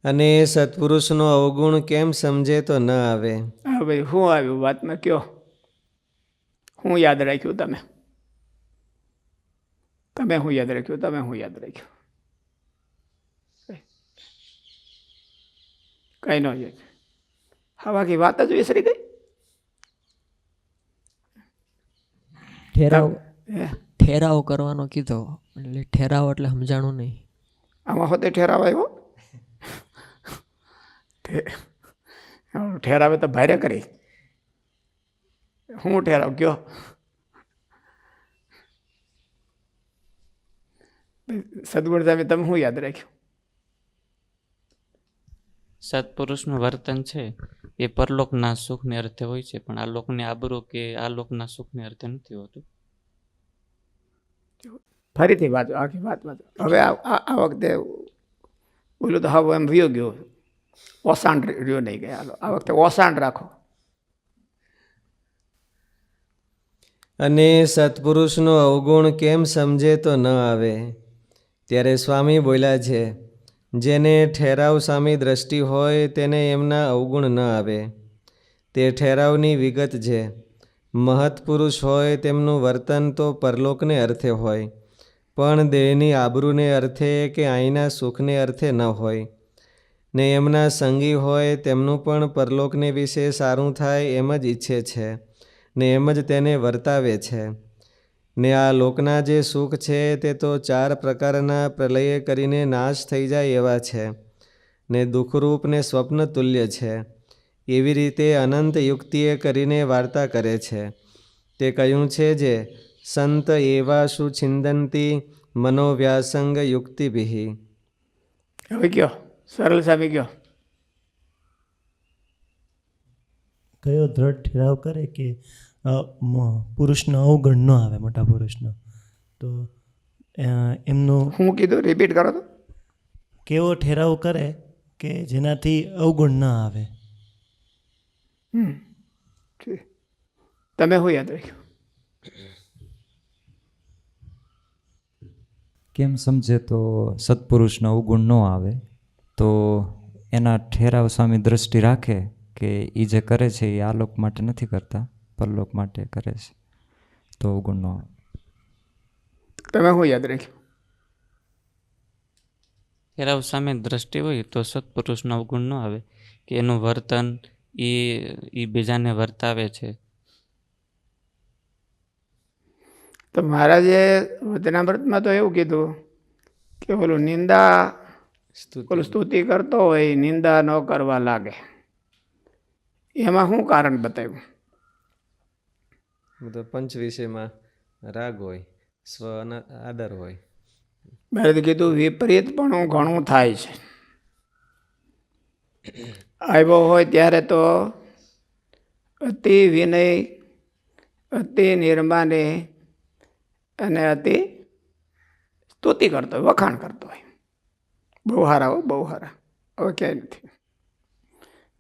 અને સત્પુરુષનો અવગુણ કેમ સમજે તો ન આવે. હા ભાઈ, શું આવ્યું વાતમાં કયો? હું યાદ રાખ્યું તમે? તમે શું યાદ રાખ્યું? તમે શું યાદ રાખ્યું? કઈ ન યાદ. હા, બાકી વાત જ વિસરી ગઈ. ઠેરાવ કરવાનો કીધો, એટલે ઠેરાવ એટલે સમજાણું નહીં. આમાં હોતે ઠેરાવ આવ્યો? ઠેરાવે તો ભારે કરી. હું ઠેરાવ કયો? સદગુણ સાહેબ, તમે શું યાદ રાખ્યું? સત્પુરુષનું વર્તન છે એ પરલોકના સુખને અર્થે હોય છે, પણ આ લોકની આબરૂ કે આ લોકના સુખને અર્થે નથી હોતું. ફરીથી વાંચો, આખી વાત વાંચો. હવે આ વખતે બોલું તો હવે એમ વિયો ગયો, ઓસાણ રહ્યો નહીં ગયા. હાલો, આ વખતે ઓસાણ રાખો. અને સત્પુરુષનો અવગુણ કેમ સમજે તો ન આવે. ત્યારે સ્વામી બોલ્યા છે, જેને ઠેરાવ સામી દ્રષ્ટિ હોય તેને એમના અવગુણ ન આવે. તે ઠેરાવની વિગત છે. મહત્પુરુષ હોય તેમનું વર્તન તો પરલોકને અર્થે હોય, પણ દેહની આબરૂને અર્થે કે અહીંના સુખને અર્થે ન હોય. ને એમના સંગી હોય તેમનું પણ પરલોકને વિશે સારું થાય એમ જ ઈચ્છે છે, ને એમ જ તેને વર્તાવે છે. ને આ લોકના જે સુખ છે તે તો 4 પ્રકારના પ્રલયે કરીને નાશ થઈ જાય એવા છે, ને દુઃખરૂપ ને સ્વપ્ન તુલ્ય છે. એવી રીતે અનંત યુક્તિએ કરીને વાર્તા કરે છે. તે કહ્યું છે જે સંત એવા શું છિંદંતી મનોવ્યાસંગ યુક્તિભિ. હવે કયો, સરળ સાહેબ કયો. કયો દ્રઢ ઠેરાવ કરે કે પુરુષનો અવગણ ન આવે, મોટા પુરુષનો, તો એમનું હું કીધું? રિપીટ કરો તો. કેવો ઠેરાવ કરે કે જેનાથી અવગુણ ન આવે. તમે શું યાદ રાખ્યું? કેમ સમજે તો સત્પુરુષનો અવગુણ ન આવે, તો એના ઠેરાવ સામે દ્રષ્ટિ રાખે કે એ જે કરે છે એ આલોક માટે નથી કરતા, પરલોક માટે કરે છે, તો અવગુણ ન આવે. તમે શું યાદ રાખ્યું? ઠેરાવ સામે દ્રષ્ટિ હોય તો સત્પુરુષનો અવગુણ ન આવે, કે એનું વર્તન એ બીજાને વર્તાવે છે. તો મહારાજે વચનામૃતમાં તો એવું કીધું કે ઓલું નિંદા, ઓલું સ્તુતિ કરતો હોય નિંદા ન કરવા લાગે. એમાં શું કારણ બતાવ્યું? તો પંચ વિષયમાં રાગ હોય, સ્વ આદર હોય. મેં કીધું વિપરીત પણ ઘણું થાય છે. આવ્યો હોય ત્યારે તો અતિ વિનય, અતિ નિર્માને અને અતિ સ્તુતિ કરતો હોય, વખાણ કરતો હોય. બહુ સારા હો, બહુ સારા. હવે ક્યાંય નથી.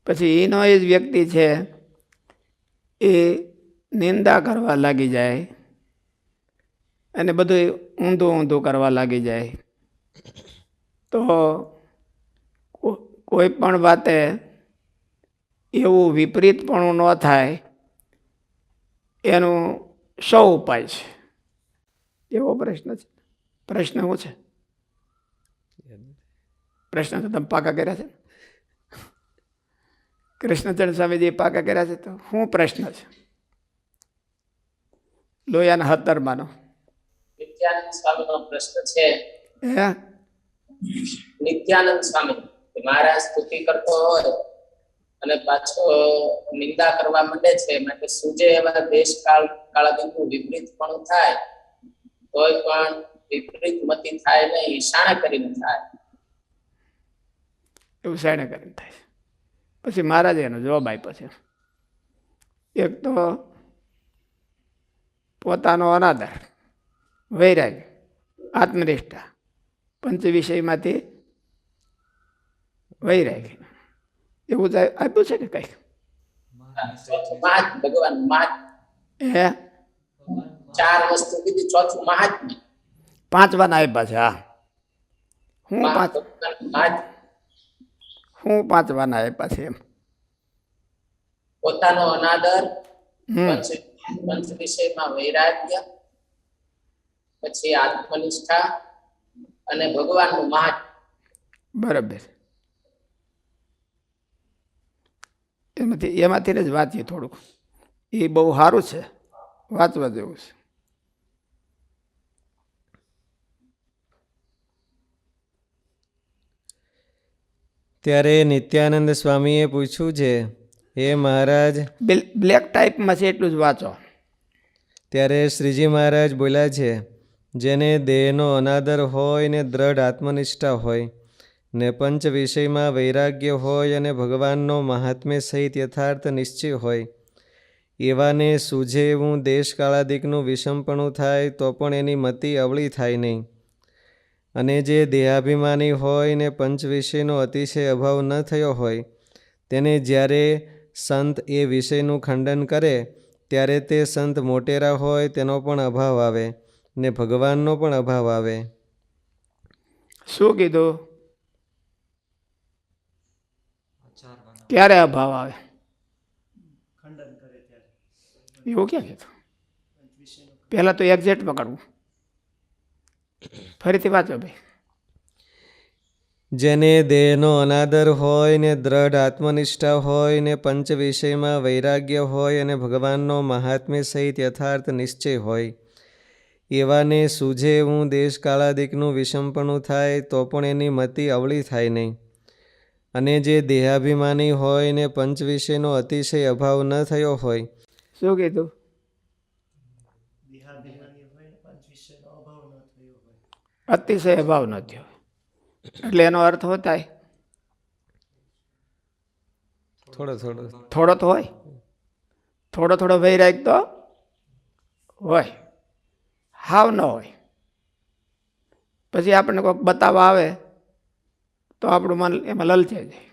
પછી એનો એ જ વ્યક્તિ છે એ નિંદા કરવા લાગી જાય અને બધું ઊંધું ઊંધું કરવા લાગી જાય, તો કોઈ પણ વાતે એવું વિપરીતપણું ન થાય એનું સૌ ઉપાય છે. એવો પ્રશ્ન છે. પ્રશ્ન શું છે? પ્રશ્ન તો તમે પાકા કર્યા છે. કૃષ્ણચંદ્ર સ્વામીજી પાકા કર્યા છે. તો શું પ્રશ્ન છે? લોયાના 17 નિત્યાનંદ સ્વામીનો પ્રશ્ન છે. હે, નિત્યાનંદ સ્વામી મહારાજ સ્તુતિ કરતો હોય અને પાછો નિંદા કરવા માંડે છે, માટે સૂજે એવા દેશ કાળાદિનું વિપરીત પણ થાય તોય પણ વિપરીત મતિ થાય નહીં, શાણે કરીને થાય. એવું શાણે કરીને થાય. પછી મહારાજે એનો જવાબ આપ્યો છે. એક તો પોતાનો અનાદર, વૈરાગ્ય, આત્મનિષ્ઠા, પંચ વિષયમાંથી વૈરાગ્ય, એવું જ આપ્યું છે કે કઈ? ભગવાન હે, 4 વસ્તુ કીધી, ચોથું મહાત્મ્ય. 5 આપ્યા છે. હા, હું 5? શું પાંચવાના આપ્યા છે એમ? પોતાનો અનાદર, હમ પંચ વિષયમાં વૈરાગ્ય, પછી આત્મનિષ્ઠા અને ભગવાનનું મહાત્મ્ય. બરાબર. એમાંથી જ વાંચીએ થોડુંક. એ બહુ સારું છે, વાંચવા જેવું છે. ત્યારે નિત્યાનંદ સ્વામીએ પૂછ્યું છે, હે મહારાજ. બ્લેક ટાઈપમાં છે એટલું જ વાંચો. ત્યારે શ્રીજી મહારાજ બોલ્યા છે, જેને દેહનો અનાદર હોય ને દ્રઢ આત્મનિષ્ઠા હોય ને પંચ વિષયમાં વૈરાગ્ય હોય અને ભગવાનનો મહાત્મ્ય સહિત યથાર્થ નિશ્ચય હોય, એવાને સૂઝે એવું દેશકાળાદિકનું વિષમપણું થાય તો પણ એની મતિ અવળી થાય નહીં. અને જે દેહાભિમાની હોય ને પંચ વિષયનો અતિશય અભાવ ન થયો હોય, તેને જ્યારે સંત એ વિષયનું ખંડન કરે ત્યારે તે સંત મોટેરા હોય તેનો પણ અભાવ આવે ને ભગવાનનો પણ અભાવ આવે. શું કીધું? ક્યારે અભાવ આવે? એવું ક્યાં કીધું? પહેલાં તો એક્ઝેક્ટ પકડવું. ફરીથી વાંચો ભાઈ. જેને દેહનો અનાદર હોય ને દ્રઢ આત્મનિષ્ઠા હોય ને પંચ વિષયમાં વૈરાગ્ય હોય અને ભગવાનનો મહાત્મ્ય સહિત યથાર્થ નિશ્ચય હોય, એવાને સૂઝે એવું દેશકાળાદિકનું વિષમપણું થાય તો પણ એની મતિ અવળી થાય નહીં. અને જે દેહાભિમાની હોય ને પંચ વિષયનો અતિશય અભાવ ન થયો હોય. શું કીધું? અતિશય અભાવ ન થયો એટલે એનો અર્થ શું થાય? થોડો થોડો થોડો તો હોય, થોડો થોડો વૈરાગ તો હોય, હાવ ન હોય. પછી આપણને કોઈક બતાવવા આવે તો આપણું મન એમાં લલચાઈ જાય.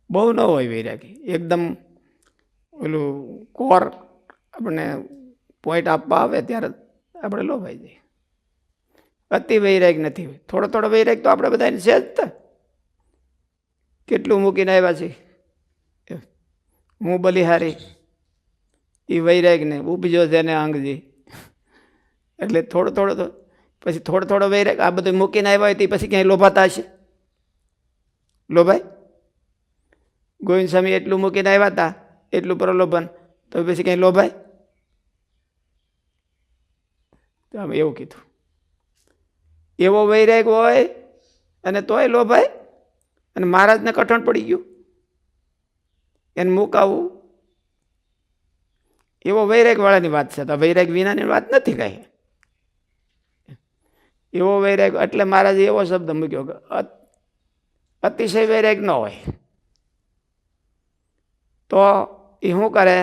બહુ ન હોય વૈરાગી, એકદમ ઓલું કોર આપણને પોઈન્ટ આપવા આવે ત્યારે આપણે લોભાઈ જાય. અતિ વૈરાગ નથી. થોડો થોડો વૈરાગ તો આપણે બધાને છે જ. તો કેટલું મૂકીને આવ્યા છે. હું બલિહારી એ વૈરાગને ઉપજો છે ને અંગજી. એટલે થોડો થોડો તો પછી થોડો થોડો વૈરાગ આ બધું મૂકીને આવ્યા હોય તે પછી ક્યાંય લોભાતા હશે? લોભાય? ગોવિંદ સ્વામી એટલું મૂકીને આવ્યા હતા, એટલું પ્રલોભન, તો પછી ક્યાંય લોભાય? તો આમ એવું કીધું. એવો વૈરાગ હોય અને તોય લોભાય. અને મહારાજને કઠણ પડી ગયું એને મુકાવવું, એવો વૈરાગવાળાની વાત છે. તો વૈરાગ વિનાની વાત નથી કાંઈ. એવો વૈરાગ એટલે મહારાજે એવો શબ્દ મૂક્યો કે અતિશય વૈરાગ ન હોય તો એ શું કરે?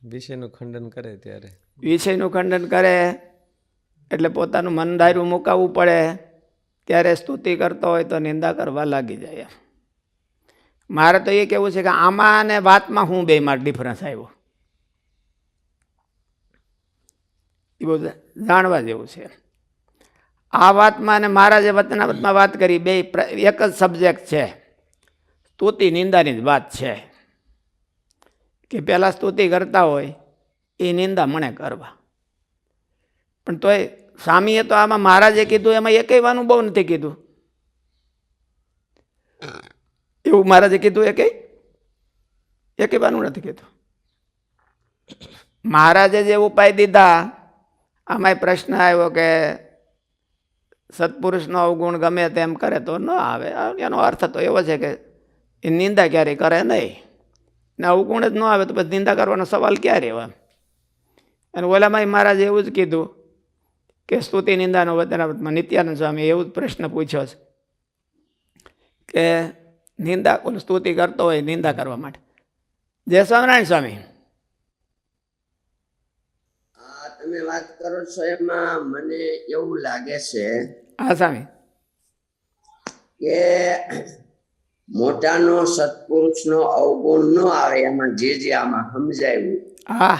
વિષયનું ખંડન કરે ત્યારે. વિષયનું ખંડન કરે એટલે પોતાનું મન ધાર્યું મુકાવવું પડે. ત્યારે સ્તુતિ કરતો હોય તો નિંદા કરવા લાગી જાય. મારે તો એ કહેવું છે કે આમાં અને વાતમાં હું બેમાં ડિફરન્સ આવ્યો એ બધું જાણવા જેવું છે. આ વાતમાં અને મારા જે વતનાવતમાં વાત કરી, બે એક જ સબ્જેક્ટ છે. સ્તુતિ નિંદાની જ વાત છે કે પહેલાં સ્તુતિ કરતા હોય એ નિંદા મને કરવા. પણ તોય સ્વામીએ તો આમાં મહારાજે કીધું એમાં એકેય વાનું બહુ નથી કીધું. એવું મહારાજે કીધું એકેય વાનું નથી કીધું. મહારાજે જે ઉપાય દીધા આમાંય પ્રશ્ન આવ્યો કે સત્પુરુષનો અવગુણ ગમે તેમ કરે તો ન આવે. એનો અર્થ તો એવો છે કે એ નિંદા ક્યારેય કરે નહીં ને અવગુણ જ ન આવે તો પછી નિંદા કરવાનો સવાલ ક્યાં રહેવો. અને ઓલામાં મહારાજે એવું જ કીધું કે સ્તુતિ નિંદાનો વતનાવતમાં નિત્યાનંદ સ્વામી એવું જ પ્રશ્ન પૂછ્યો છે કે નિંદા સ્તુતિ કરતો હોય નિંદા કરવા માટે. જય સ્વામિનારાયણ સ્વામી. તમે વાત કરો છો એમાં મને એવું લાગે છે હા સ્વામી કે મોટાનો સત્પુરુષનો અવગુણ ન આવે એમાં જે આમાં સમજાયું હા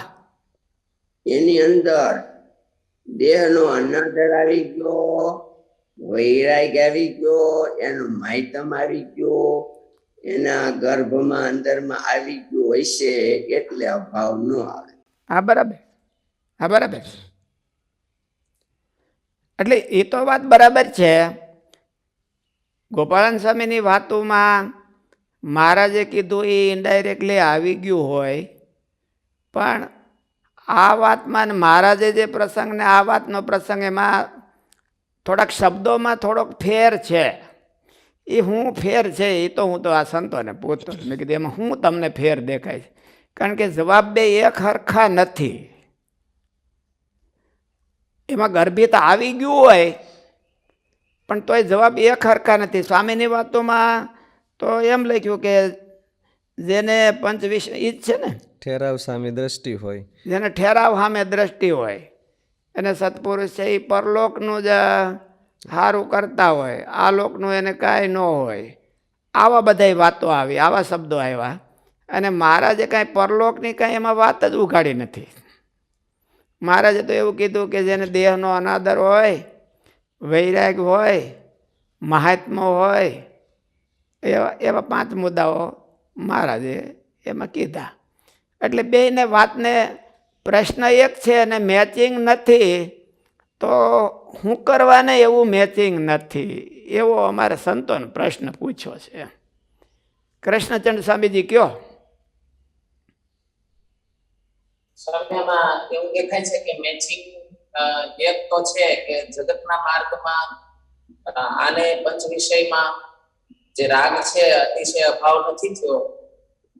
એની અંદર દેહનો અનાદર આવી ગયો વૈરાગ આવી ગયો, એનો માયતમ આવી ગયો, એના ગર્ભમાં અંદરમાં આવી ગયું હશે એટલે અભાવ ન આવે. હા બરાબર, હા બરાબર. એટલે એ તો વાત બરાબર છે. ગોપાળાન સ્વામીની વાતોમાં મહારાજે કીધું એ ઇનડાયરેક્ટલી આવી ગયું હોય, પણ આ વાતમાં ને મહારાજે જે પ્રસંગ ને આ વાતનો પ્રસંગ એમાં થોડાક શબ્દોમાં થોડોક ફેર છે. એ હું ફેર છે એ તો હું તો આ સંતોને પૂછતો, મેં કીધું એમાં હું તમને ફેર દેખાય છે? કારણ કે જવાબ બે એક હરખા નથી. એમાં ગર્ભિત આવી ગયું હોય પણ તોય જવાબ એક હરખા નથી. સ્વામીની વાતોમાં તો એમ લખ્યું કે જેને પંચવિષ ઈ જ છે ને, ઠેરાવ સામી દ્રષ્ટિ હોય, જેને ઠેરાવ સામે દ્રષ્ટિ હોય અને સત્પુરુષ છે એ પરલોકનું જ સારું કરતા હોય, આ લોકનું એને કાંઈ ન હોય. આવા બધાય વાતો આવી, આવા શબ્દો આવ્યા. અને મહારાજે કાંઈ પરલોકની કાંઈ એમાં વાત જ ઉઘાડી નથી. મહારાજે તો એવું કીધું કે જેને દેહનો અનાદર હોય, વૈરાગ હોય, મહાત્મા હોય, એવા 5 મુદ્દાઓ મહારાજે એમાં કીધા. એટલે બેયને વાતને પ્રશ્ન એક છે અને મેચિંગ નથી, તો શું કરવાને એવું મેચિંગ નથી, એવો અમારે સંતોને પ્રશ્ન પૂછ્યો છે. કૃષ્ણચંદ્ર સ્વામીજી કયો. સ્વામ્યમાં એવું દેખાય છે કે મેચિંગ એક તો છે કે જગતના માર્ગમાં આને પંચ વિષયમાં જે રાગ છે અતિશય અભાવ નથી થયો,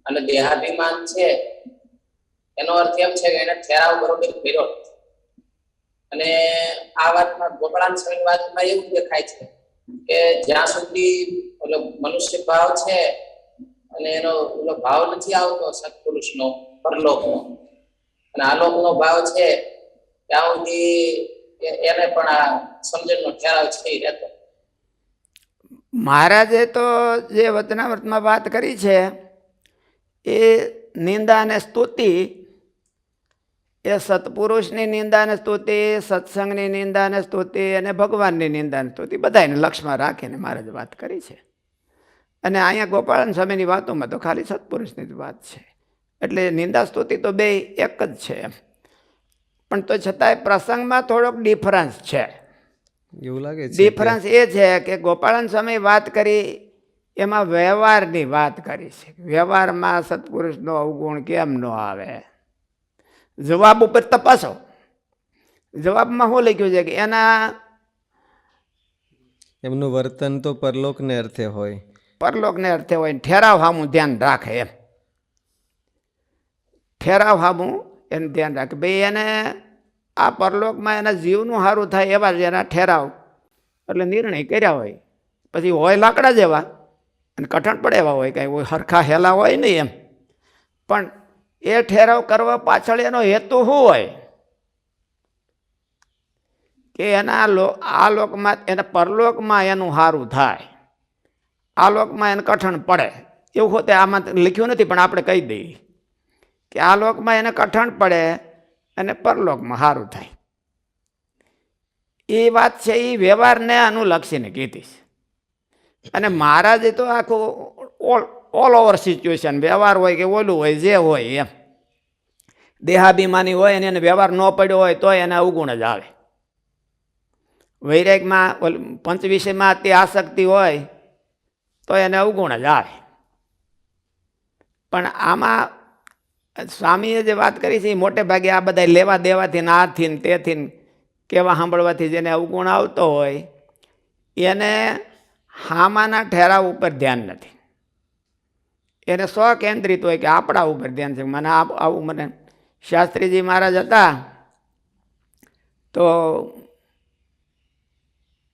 અને દેહાભિમાન છે એનો અર્થ એમ છે કે એને ઠેરાવ બરોબર કર્યો. અને આ વાતમાં ગોપાળાન સ્વામીની વાતમાં એવું દેખાય છે કે જ્યાં સુધી ઓલો મનુષ્ય ભાવ છે અને એનો ઓલો ભાવ નથી આવતો સત્પુરુષનો પરલોકનો અને આલોકનો ભાવ છે, ત્યાં સુધી એને પણ આ સમજણનો ઠેરાવ છે રહેતો. મહારાજે તો જે વચનામૃતમાં વાત કરી છે એ નિંદા અને સ્તુતિ, એ સત્પુરુષની નિંદા અને સ્તુતિ, સત્સંગની નિંદા અને સ્તુતિ અને ભગવાનની નિંદા અને સ્તુતિ બધાને લક્ષમાં રાખીને મહારાજે વાત કરી છે. અને અહીંયા ગોપાળન સ્વામીની વાતોમાં તો ખાલી સત્પુરુષની જ વાત છે. એટલે નિંદા સ્તુતિ તો બે એક જ છે એમ, પણ તો છતાંય પ્રસંગમાં થોડોક ડિફરન્સ છે. એવું લાગે છે. ડિફરન્સ એ છે કે ગોપાળન સ્વામી વાત કરી એમાં વ્યવહારની વાત કરી છે. વ્યવહારમાં સત્પુરુષનો અવગુણ કેમ ન આવે? જવાબ ઉપર તપાસો. જવાબમાં શું લખ્યું છે કે એના એમનું વર્તન તો પરલોકને અર્થે હોય, પરલોકને અર્થે હોય, ઠેરાવ સામું ધ્યાન રાખે એમ. ઠેરાવ સામું એનું ધ્યાન રાખે. ભાઈ એને આ પરલોકમાં એના જીવનું સારું થાય એવા જ એના ઠેરાવ એટલે નિર્ણય કર્યા હોય. પછી હોય લાકડા જેવા અને કઠણ પડે એવા હોય, કાંઈ હરખા હેલા હોય નહીં એમ. પણ એ ઠેરાવ કરવા પાછળ એનો હેતુ શું હોય કે એના આ લોકમાં એને પરલોકમાં એનું સારું થાય, આ લોકમાં એને કઠણ પડે. એવું હોતે આમાં લખ્યું નથી પણ આપણે કહી દઈએ કે આ લોકમાં એને કઠણ પડે અને પરલોકમાં સારું થાય. એ વાત છે એ વ્યવહારને અનુલક્ષીને કીધી છે. અને મહારાજે તો આખું ઓલ ઓવર સિચ્યુએશન, વ્યવહાર હોય કે ઓલું હોય જે હોય એમ. દેહાભિમાની હોય અને એને વ્યવહાર ન પડ્યો હોય તો એને અવગુણ જ આવે. વૈરાગમાં પંચ વિષયમાં અતિ આસક્તિ હોય તો એને અવગુણ જ આવે. પણ આમાં સ્વામીએ જે વાત કરી છે એ મોટે ભાગે આ બધા લેવા દેવાથી ને આથી ને તેથી કેવા સાંભળવાથી જેને અવગુણ આવતો હોય એને હામાના ઠેરાવ ઉપર ધ્યાન નથી. એને સ્વકેન્દ્રિત હોય કે આપણા ઉપર ધ્યાન છે. મને આવું મને શાસ્ત્રીજી મહારાજ હતા તો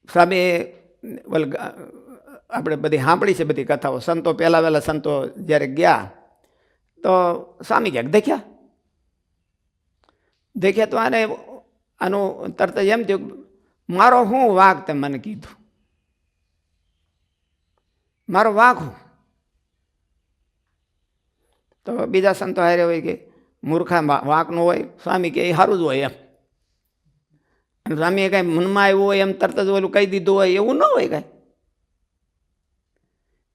સ્વામી આપણે બધી સાંભળી છે બધી કથાઓ. સંતો પહેલાં વહેલા સંતો જ્યારે ગયા તો સ્વામી ક્યાંક દેખ્યા તો આનું તરત એમ થયું મારો શું વાંક તે મને કીધું, મારો વાંક હું? તો બીજા સંતો હારે હોય કે મૂર્ખા વાંકનું હોય, સ્વામી કે એ સારું જ હોય એમ. અને સ્વામીએ કાંઈ મનમાં આવ્યું હોય એમ તરત જ ઓલું કહી દીધું હોય એવું ન હોય કાંઈ.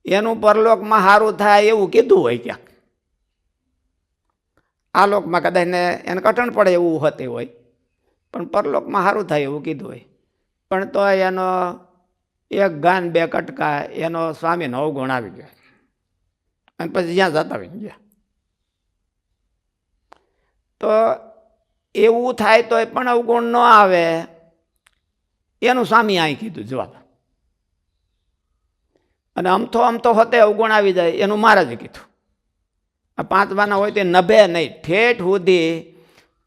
એનું પરલોકમાં સારું થાય એવું કીધું હોય ક્યાંક. આ લોકમાં કદાચ ને એને કઠણ પડે એવું હોતે હોય, પણ પરલોકમાં સારું થાય એવું કીધું હોય. પણ તો એનો એક ગાન બે કટકા એનો સ્વામીનો અવગુણ આવી ગયો અને પછી જ્યાં જતા આવી ગયા. તો એવું થાય તો પણ અવગુણ ન આવે એનું સ્વામી અહીં કીધું જવાબ. અને આમ તો હોતે અવગુણ આવી જાય એનું મહારાજે કીધું. આ 5 વાના હોય તે નભે નહીં, ઠેઠ સુધી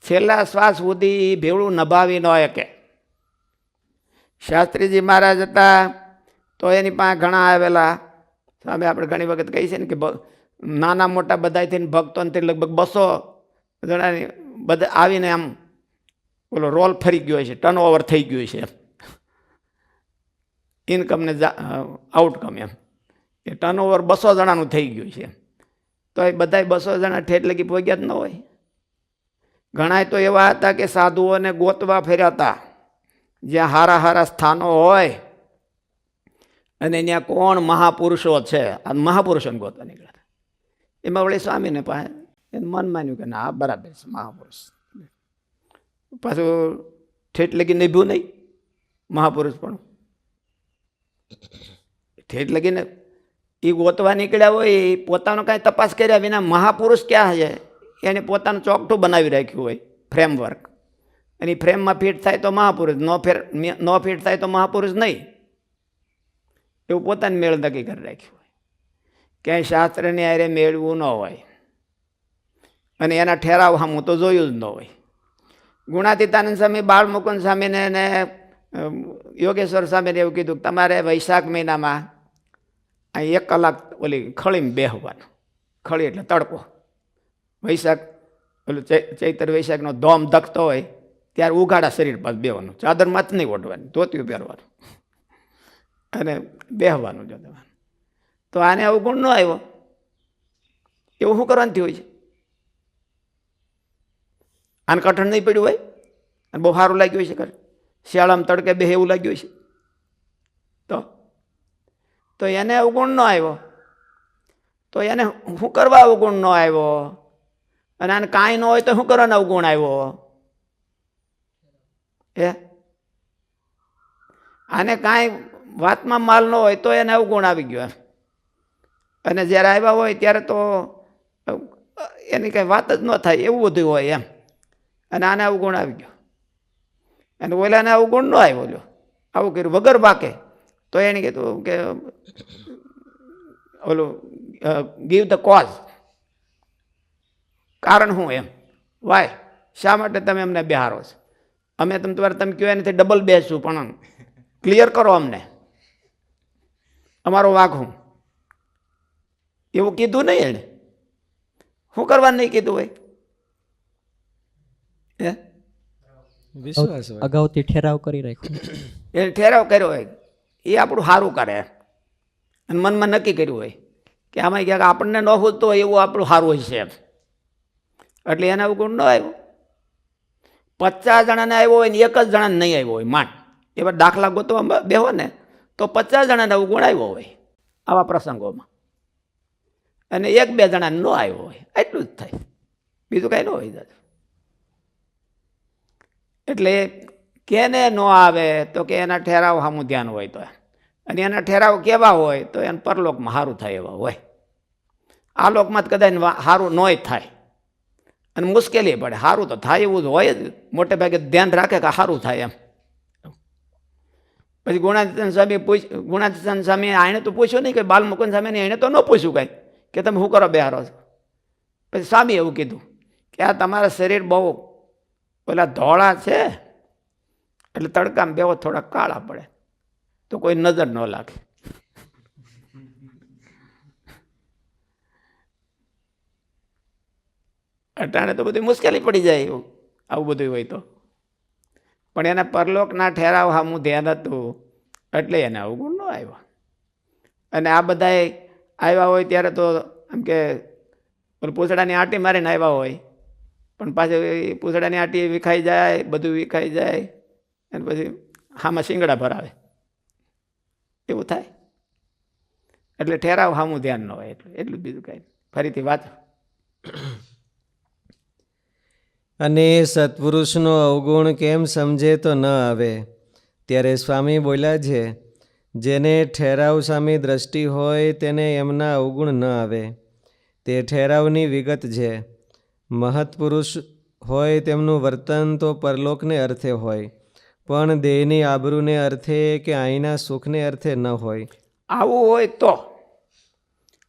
છેલ્લા શ્વાસ સુધી ભેળું નભાવી ન શકે. શાસ્ત્રીજી મહારાજ હતા તો એની પાસે ઘણા આવેલા. સામે આપણે ઘણી વખત કહી છે ને કે નાના મોટા બધા થઈને ભક્તોને લગભગ 200 જણાની બધા આવીને આમ ઓલો રોલ ફરી ગયો છે, ટર્ન ઓવર થઈ ગયું છે ઇન્કમ ને આઉટકમ એમ. એ ટર્ન ઓવર 200 જણાનું થઈ ગયું છે. તો એ બધા 200 જણા ઠેઠ લગી પહોંચ્યા જ ન હોય. ઘણા તો એવા હતા કે સાધુઓને ગોતવા ફર્યા હતા જ્યાં હારા હારા સ્થાનો હોય અને ત્યાં કોણ મહાપુરુષો છે, આ મહાપુરુષોને ગોતવા નીકળ્યા હતા. એમાં વળી સ્વામીને પાસે એને મન માન્યું કે ના બરાબર છે મહાપુરુષ. પાછું ઠેઠ લગી નિભ્યું નહીં મહાપુરુષ પણ. ઠેઠ લગીને એ ગોતવા નીકળ્યા હોય એ પોતાનો કાંઈ તપાસ કર્યા વિના મહાપુરુષ ક્યાં છે એને પોતાનું ચોકઠું બનાવી રાખ્યું હોય ફ્રેમવર્ક. અને એ ફ્રેમમાં ફિટ થાય તો મહાપુરુષ, ન ફિટ થાય તો મહાપુરુષ નહીં, એવું પોતાની મેળ નક્કી કરી રાખ્યું હોય. ક્યાંય શાસ્ત્રની હારે મેળવું ન હોય અને એના ઠેરાવ સામું તો જોયું જ ન હોય. ગુણાતીતાનંદ સ્વામી બાળમુકુંદ સ્વામીને અને યોગેશ્વર સ્વામીને એવું કીધું કે તમારે વૈશાખ મહિનામાં અહીં 1 કલાક ઓલી ખળીમાં બેહવાનું. ખળી એટલે તડકો. વૈશાખ ઓલું ચૈત્ર વૈશાખનો ધોમ ધકતો હોય ત્યારે ઉઘાડા શરીર પાસે બેવાનું, ચાદર માથ નહીં ઓઢવાની, ધોતિયું પહેરવાનું અને બેહવાનું જો તમારે. તો આને અવગુણ ન આવ્યો એવું શું કરવાનું થયું હોય છે? આને કઠણ નહીં પડ્યું હોય અને બહુ સારું લાગ્યું હોય છે ખરે, શિયાળામાં તડકે બે એવું લાગ્યું હોય છે. તો એને અવગુણ ન આવ્યો તો એને શું કરવા અવગુણ ન આવ્યો? અને આને કાંઈ ન હોય તો શું કરવાનો અવગુણ આવ્યો? આને કાંઈ વાતમાં માલ ન હોય તો એને અવગુણ આવી ગયો. અને જ્યારે આવ્યા હોય ત્યારે તો એની કંઈ વાત જ ન થાય એવું બધું હોય એમ. અને આને અવગુણ આવી ગયો અને ઓલાને અવગુણ ન આવ્યો. લ્યો આવું કર્યું વગર બાકે તો એને કીધું કે ઓલું ગીવ ધ કોઝ, કારણ શું એમ, વાય શા માટે તમે અમને બેહારો છો? અમે તમે કહો એનાથી ડબલ બેસશું પણ ક્લિયર કરો અમને, અમારો વાંક હું. એવું કીધું નહીં એને. શું કરવાનું નહીં કીધું હોય? વિશ્વાસ હોય. અગાઉથી ઠેરાવ કરી રાખ્યો. એ ઠેરાવ કર્યો હોય એ આપણું સારું કરે અને મનમાં નક્કી કર્યું હોય કે આમાં ક્યાંક આપણને ન હોતું હોય એવું આપણું સારું હોય છે એમ. એટલે એને અવગુણ ન આવ્યો. 50 જણાને આવ્યો હોય ને 1 જ જણાને નહીં આવ્યો હોય માંડ. એવા દાખલા ગોતવા બેહો ને તો 50 જણાને અવગુણ આવ્યો હોય આવા પ્રસંગોમાં, અને 1-2 જણાને ન આવ્યો હોય, એટલું જ થાય, બીજું કાંઈ ન હોય દાદા. એટલે કેને ન આવે તો કે એના ઠેરાવ સામું ધ્યાન હોય તો, અને એના ઠેરાવ કેવા હોય તો એને પરલોકમાં સારું થાય એવા હોય. આ લોકમાં જ કદાચ સારું નોય થાય અને મુશ્કેલી પડે. સારું તો થાય એવું જ હોય જ, મોટે ભાગે ધ્યાન રાખે કે સારું થાય એમ. પછી ગુણાતીતાનંદ સ્વામી આણે તો પૂછ્યું નહીં કે બાલમુકુંદ સ્વામીને એણે તો ન પૂછ્યું કાંઈ કે તમે શું કરો બેહારો છો. પછી સ્વામી એવું કીધું કે આ તમારા શરીર બહુ પેલા ધોળા છે એટલે તડકામાં બેહો થોડા કાળા પડે તો કોઈ નજર ન લાગે. અટાણે તો બધી મુશ્કેલી પડી જાય એવું આવું બધું હોય તો. પણ એના પરલોકના ઠેરાવ સામું ધ્યાન હતું એટલે એને અવગુણ ન આવ્યો. અને આ બધાએ આવ્યા હોય ત્યારે તો એમ કે પૂંછડાની આંટી મારીને આવ્યા હોય, પણ પાછું પૂંછડાની આંટી વિખાઈ જાય, બધું વિખાઈ જાય અને પછી હામાં શિંગડા ભરાવે, એવું થાય. એટલે ઠેરાવ હામું ધ્યાન ન હોય, એટલું બીજું કાંઈ. ફરીથી વાંચો. અને સત્પુરુષનો અવગુણ કેમ સમજે તો ન આવે. ત્યારે સ્વામી બોલ્યા છે, જેને ઠેરાવ સામી દ્રષ્ટિ હોય તેને એમના અવગુણ ન આવે. તે ઠેરાવની વિગત છે. મહત્પુરુષ હોય તેમનું વર્તન તો પરલોકને અર્થે હોય, પણ દેહની આબરૂને અર્થે કે અહીંના સુખને અર્થે ન હોય. આવું હોય તો